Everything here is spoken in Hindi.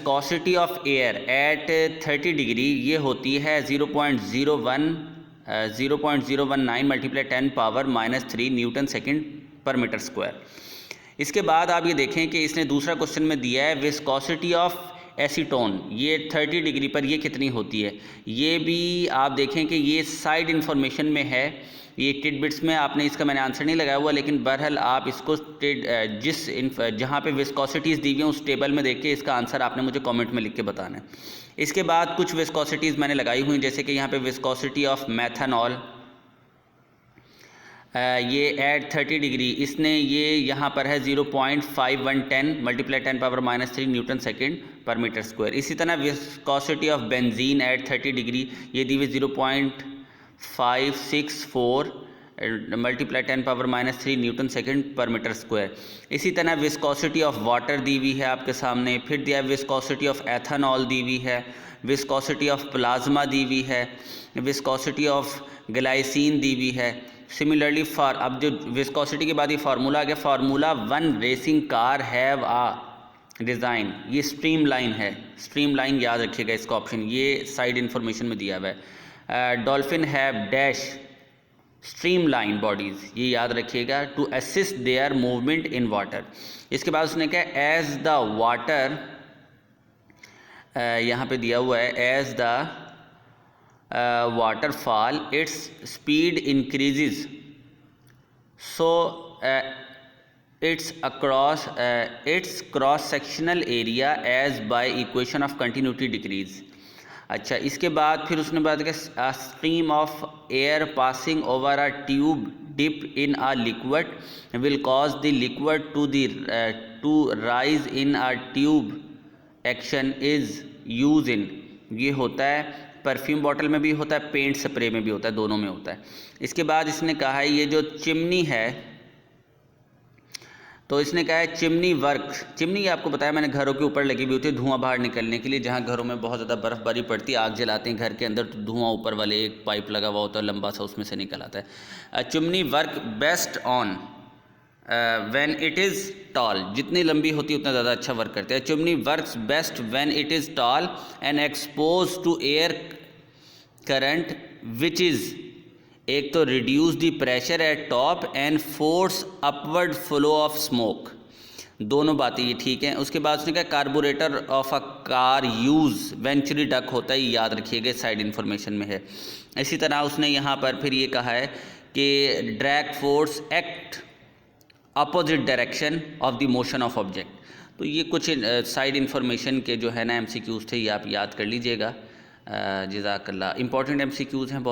Viscosity of air at 30 degree ये होती है 0.019 multiply 10 power -3 newton second per metre square. इसके बाद आप ये देखें कि इसने दूसरा क्वेश्चन में दिया है विस्कोसिटी ऑफ एसीटोन, ये 30 डिग्री पर ये कितनी होती है। ये भी आप देखें कि ये साइड इन्फॉर्मेशन में है, ये टिडबिट्स में आपने इसका मैंने आंसर नहीं लगाया हुआ, लेकिन बहरहाल आप इसको जहाँ पे विस्कोसिटीज़ दी हुई हैं उस टेबल में देख के इसका आंसर आपने मुझे कमेंट में लिख के बताना है। इसके बाद कुछ विस्कोसिटीज़ मैंने लगाई हुई, जैसे कि यहाँ पे विस्कोसिटी ऑफ मैथनॉल, ये एट 30 डिग्री इसने ये यहाँ पर है 0.5110 multiply 10 power -3 newton second per metre square. इसी तरह viscosity of benzene at 30 degree ये दी हुई 0.564 multiply 10 power -3 newton second per metre square. इसी तरह विस्कोसिटी ऑफ वाटर दी हुई है आपके सामने, फिर दिया है विस्कोसिटी ऑफ एथेनॉल दी हुई है, विस्कोसिटी ऑफ प्लाज्मा दी हुई है, विस्कोसिटी ऑफ ग्लाइसिन दी हुई है। सिमिलरली फॉर अब जो विस्कोसिटी के बाद ये फार्मूला आ गया, formula 1 racing car have a design, ये स्ट्रीम लाइन है, स्ट्रीम लाइन याद रखिएगा इसका ऑप्शन, ये साइड इन्फॉर्मेशन में दिया हुआ है। Dolphin have dash streamline bodies, ये याद रखिएगा, to assist their movement in water. इसके बाद उसने कहा एज द वाटर, यहाँ पे दिया हुआ है as the waterfall its speed increases, so its cross sectional area as by equation of continuity decrease। अच्छा, इसके बाद फिर उसने बात किया a stream of air passing over a tube dip in a liquid will cause the liquid to rise in a tube action is used in, ये होता है परफ्यूम बॉटल में भी होता है, पेंट स्प्रे में भी होता है, दोनों में होता है। इसके बाद इसने कहा है ये जो चिमनी है, तो इसने कहा है चिमनी वर्क, चिमनी आपको बताया मैंने घरों के ऊपर लगी हुई होती है धुआं बाहर निकलने के लिए, जहाँ घरों में बहुत ज़्यादा बर्फ़बारी पड़ती है, आग जलाते हैं घर के अंदर, तो धुआं ऊपर वाले एक पाइप लगा हुआ होता है लंबा सा, उसमें से निकल आता है। Chimney work best on when it is tall, जितनी लंबी होती है उतना ज़्यादा अच्छा वर्क करते हैं। Chimney works best when it is tall and expose to air current which is, एक तो reduce the pressure at top and force upward flow of smoke, दोनों बातें ये ठीक हैं। उसके बाद उसने कहा carburettor of a car use venturi duct होता है, ये याद रखिएगा, साइड इन्फॉर्मेशन में है। इसी तरह उसने यहाँ पर फिर ये कहा है कि drag force act opposite direction of the motion of object. तो ये कुछ साइड इन्फॉर्मेशन के जो है ना MCQs थे, ये आप याद कर लीजिएगा। जज़ाकल्लाह। इंपॉर्टेंट MCQs हैं बहुत।